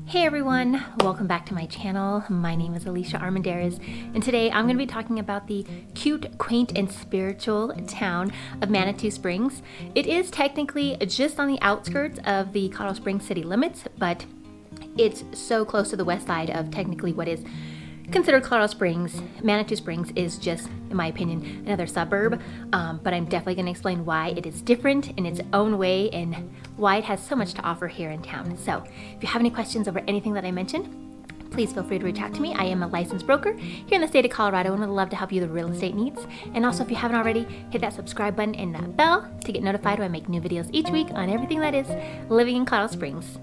Hey everyone, welcome back to my channel. My name is Alicia Armendariz, and today I'm going to be talking about the cute, quaint, and spiritual town of Manitou Springs. It is technically just on the outskirts of the Colorado Springs city limits, but it's so close to the west side of technically what is considered Colorado Springs. Manitou Springs is just, in my opinion, another suburb, but I'm definitely going to explain why it is different in its own way and why it has so much to offer here in town. So if you have any questions over anything that I mentioned, please feel free to reach out to me. I am a licensed broker here in the state of Colorado and would love to help you with real estate needs. And also, if you haven't already, hit that subscribe button and that bell to get notified when I make new videos each week on everything that is living in Colorado Springs.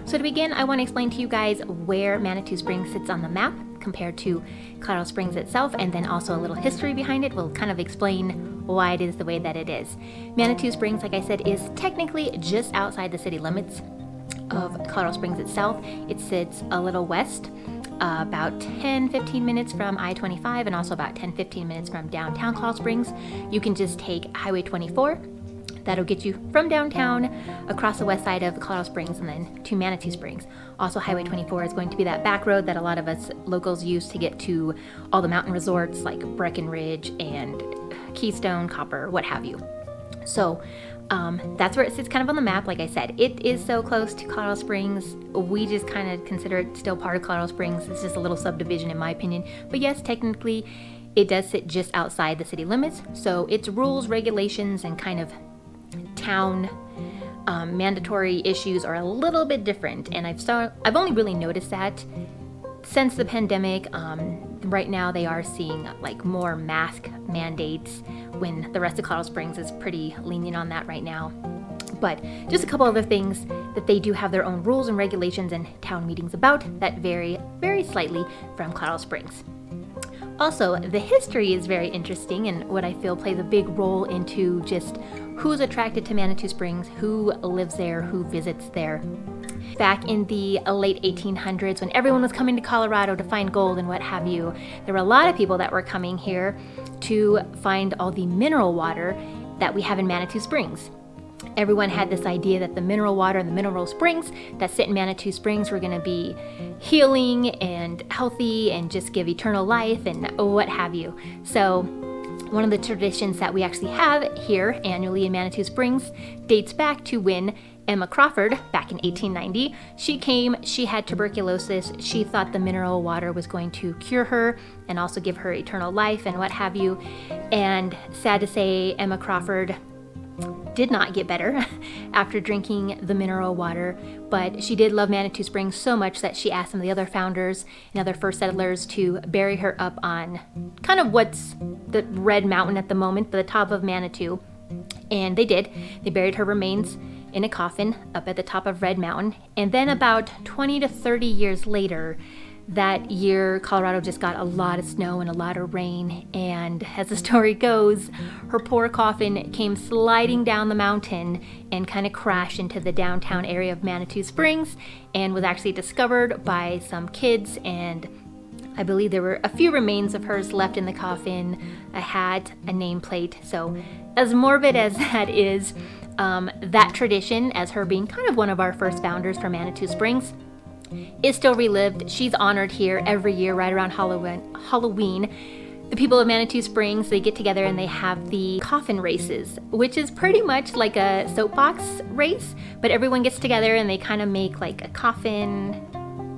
So to begin, I want to explain to you guys where Manitou Springs sits on the map compared to Colorado Springs itself, and then also a little history behind it will kind of explain why it is the way that it is. Manitou Springs, like I said, is technically just outside the city limits of Colorado Springs itself. It sits a little west, about 10-15 minutes from I-25, and also about 10-15 minutes from downtown Colorado Springs. You can just take Highway 24. That'll get you from downtown across the west side of Colorado Springs and then to Manitou Springs. Also, Highway 24 is going to be that back road that a lot of us locals use to get to all the mountain resorts like Breckenridge and Keystone, Copper, what have you. So that's where it sits kind of on the map. Like I said, it is so close to Colorado Springs. We just kind of consider it still part of Colorado Springs. It's just a little subdivision in my opinion. But yes, technically it does sit just outside the city limits. So its rules, regulations, and kind of town mandatory issues are a little bit different, and I've only really noticed that since the pandemic. Right now they are seeing like more mask mandates when the rest of Colorado Springs is pretty lenient on that right now. But just a couple other things that they do have their own rules and regulations and town meetings about that vary very slightly from Colorado Springs. Also, the history is very interesting and what I feel plays a big role into just who's attracted to Manitou Springs, who lives there, who visits there. Back in the late 1800s, when everyone was coming to Colorado to find gold and what have you, there were a lot of people that were coming here to find all the mineral water that we have in Manitou Springs. Everyone had this idea that the mineral water and the mineral springs that sit in Manitou Springs were going to be healing and healthy and just give eternal life and what have you. So one of the traditions that we actually have here annually in Manitou Springs dates back to when Emma Crawford, back in 1890, she came, she had tuberculosis, she thought the mineral water was going to cure her and also give her eternal life and what have you. And sad to say, Emma Crawford did not get better after drinking the mineral water, but she did love Manitou Springs so much that she asked some of the other founders and other first settlers to bury her up on kind of what's the Red Mountain at the moment, the top of Manitou. And they did. They buried her remains in a coffin up at the top of Red Mountain. And then about 20 to 30 years later, that year, Colorado just got a lot of snow and a lot of rain, and as the story goes, her poor coffin came sliding down the mountain and kind of crashed into the downtown area of Manitou Springs and was actually discovered by some kids, and I believe there were a few remains of hers left in the coffin, a hat, a nameplate. So as morbid as that is, that tradition, as her being kind of one of our first founders for Manitou Springs, is still relived. She's honored here every year right around Halloween. The people of Manitou Springs, they get together and they have the coffin races, which is pretty much like a soapbox race, but everyone gets together and they kind of make like a coffin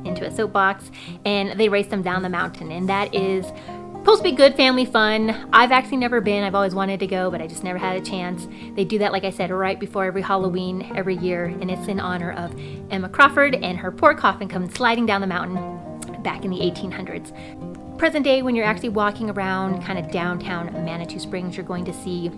into a soapbox and they race them down the mountain, and that is supposed to be good family fun. I've actually never been. I've always wanted to go, but I just never had a chance. They do that, like I said, right before every Halloween every year, and it's in honor of Emma Crawford and her poor coffin coming sliding down the mountain back in the 1800s. Present day, when you're actually walking around kind of downtown Manitou Springs, you're going to see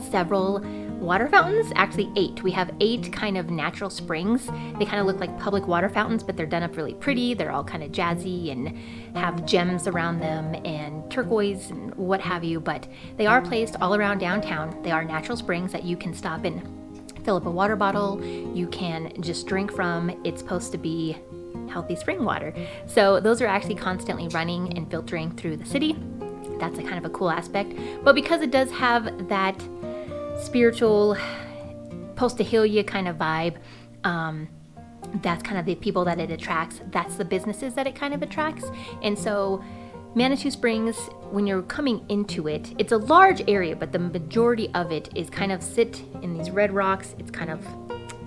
several water fountains, actually 8. We have 8 kind of natural springs. They kind of look like public water fountains, but they're done up really pretty. They're all kind of jazzy and have gems around them and turquoise and what have you, but they are placed all around downtown. They are natural springs that you can stop and fill up a water bottle, you can just drink from. It's supposed to be healthy spring water. So those are actually constantly running and filtering through the city. That's a kind of a cool aspect. But because it does have that spiritual, supposed to heal you kind of vibe, that's kind of the people that it attracts. That's the businesses that it kind of attracts. And so Manitou Springs, when you're coming into it, it's a large area, but the majority of it is kind of sit in these red rocks. It's kind of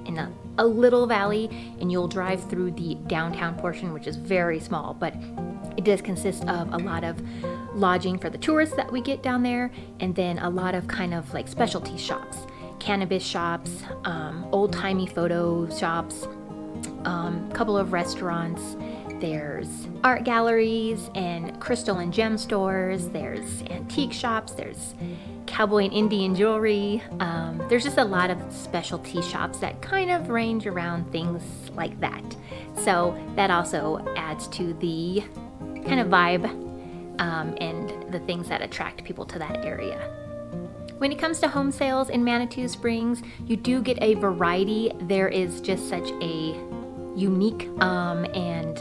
in a little valley, and you'll drive through the downtown portion, which is very small, but it does consist of a lot of lodging for the tourists that we get down there, and then a lot of kind of like specialty shops, cannabis shops, old-timey photo shops, couple of restaurants. There's art galleries and crystal and gem stores. There's antique shops. There's cowboy and Indian jewelry. There's just a lot of specialty shops that kind of range around things like that. So that also adds to the kind of vibe and the things that attract people to that area. When it comes to home sales in Manitou Springs, you do get a variety. There is just such a unique and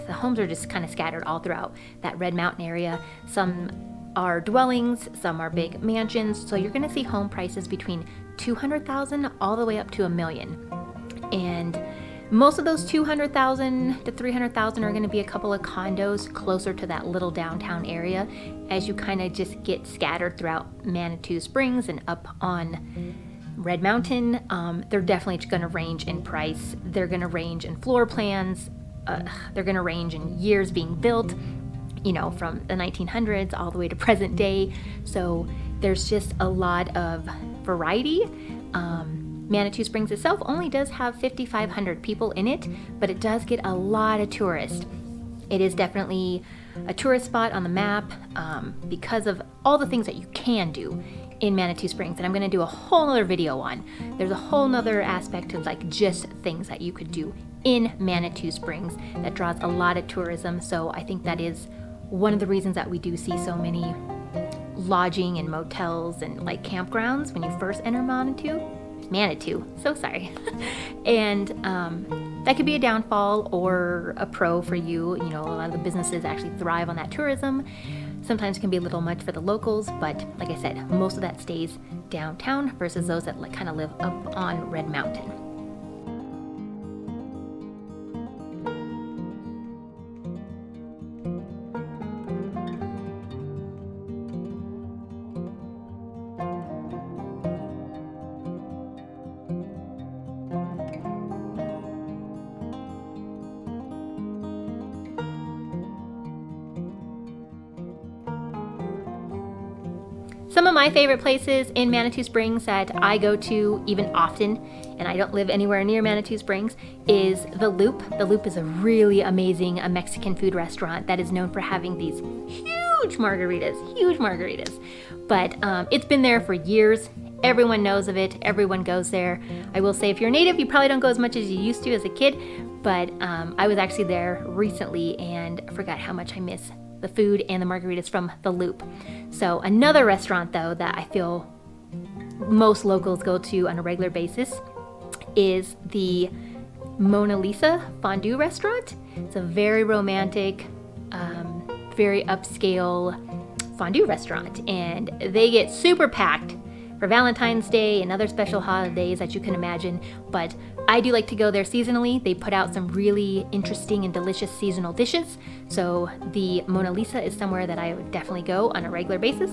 the homes are just kind of scattered all throughout that Red Mountain area. Some are dwellings, some are big mansions, so you're going to see home prices between $200,000 all the way up to $1 million. And most of those $200,000 to $300,000 are going to be a couple of condos closer to that little downtown area as you kind of just get scattered throughout Manitou Springs and up on Red Mountain. They're definitely going to range in price. They're going to range in floor plans. They're going to range in years being built, you know, from the 1900s all the way to present day. So there's just a lot of variety. Manitou Springs itself only does have 5,500 people in it, but it does get a lot of tourists. It is definitely a tourist spot on the map because of all the things that you can do in Manitou Springs, and I'm going to do a whole nother video on. There's a whole nother aspect of like just things that you could do in Manitou Springs that draws a lot of tourism. So I think that is one of the reasons that we do see so many lodging and motels and like campgrounds when you first enter Manitou, so sorry. And that could be a downfall or a pro for you. You know, a lot of the businesses actually thrive on that tourism. Sometimes it can be a little much for the locals, but like I said, most of that stays downtown versus those that like kind of live up on Red Mountain. Some of my favorite places in Manitou Springs that I go to even often, and I don't live anywhere near Manitou Springs, is The Loop. The Loop is a really amazing Mexican food restaurant that is known for having these huge margaritas. But it's been there for years. Everyone knows of it. Everyone goes there. I will say if you're native, you probably don't go as much as you used to as a kid, but I was actually there recently and forgot how much I miss the food and the margaritas from The Loop. So another restaurant though that I feel most locals go to on a regular basis is the Mona Lisa fondue restaurant. It's a very romantic, very upscale fondue restaurant, and they get super packed for Valentine's Day and other special holidays that you can imagine. But I do like to go there seasonally. They put out some really interesting and delicious seasonal dishes. So the Mona Lisa is somewhere that I would definitely go on a regular basis.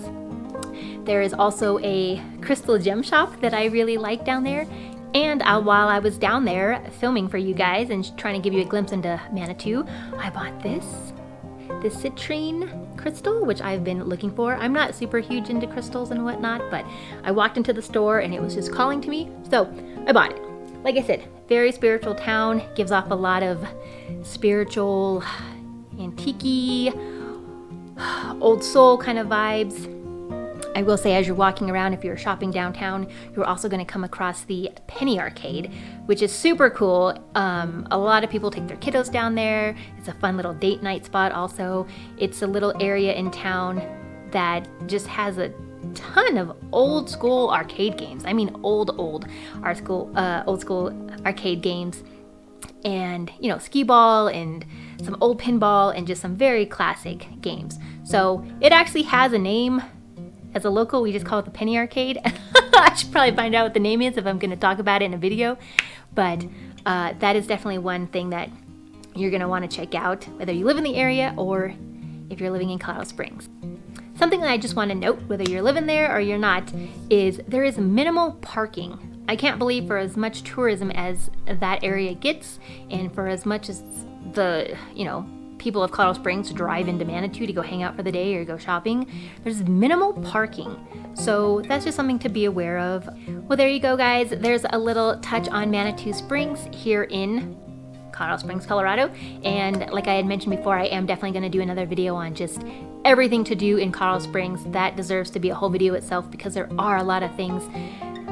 There is also a crystal gem shop that I really like down there. And while I was down there filming for you guys and trying to give you a glimpse into Manitou, I bought this citrine crystal, which I've been looking for. I'm not super huge into crystals and whatnot, but I walked into the store and it was just calling to me, so I bought it. Like I said, very spiritual town, gives off a lot of spiritual, antique-y, old soul kind of vibes. I will say, as you're walking around, if you're shopping downtown, you're also going to come across the Penny Arcade, which is super cool. A lot of people take their kiddos down there. It's a fun little date night spot also. It's a little area in town that just has a ton of old school arcade games. I mean, old school arcade games, and skee ball and some old pinball and just some very classic games. So it actually has a name. As a local, we just call it the Penny Arcade. I should probably find out what the name is if I'm going to talk about it in a video. But that is definitely one thing that you're going to want to check out, whether you live in the area or if you're living in Colorado Springs. Something that I just want to note, whether you're living there or you're not, is there is minimal parking. I can't believe for as much tourism as that area gets, and for as much as the, people of Colorado Springs drive into Manitou to go hang out for the day or go shopping, there's minimal parking. So that's just something to be aware of. Well, there you go, guys. There's a little touch on Manitou Springs here in Colorado Springs, Colorado. And like I had mentioned before, I am definitely going to do another video on just everything to do in Colorado Springs. That deserves to be a whole video itself, because there are a lot of things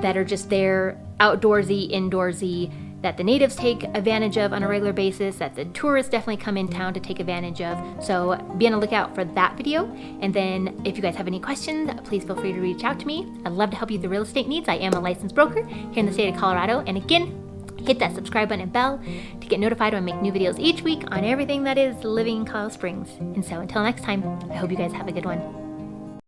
that are just there, outdoorsy, indoorsy, that the natives take advantage of on a regular basis, that the tourists definitely come in town to take advantage of. So be on the lookout for that video. And then if you guys have any questions, please feel free to reach out to me. I'd love to help you with the real estate needs. I am a licensed broker here in the state of Colorado. And again, hit that subscribe button and bell to get notified when I make new videos each week on everything that is living in Colorado Springs. And so until next time, I hope you guys have a good one.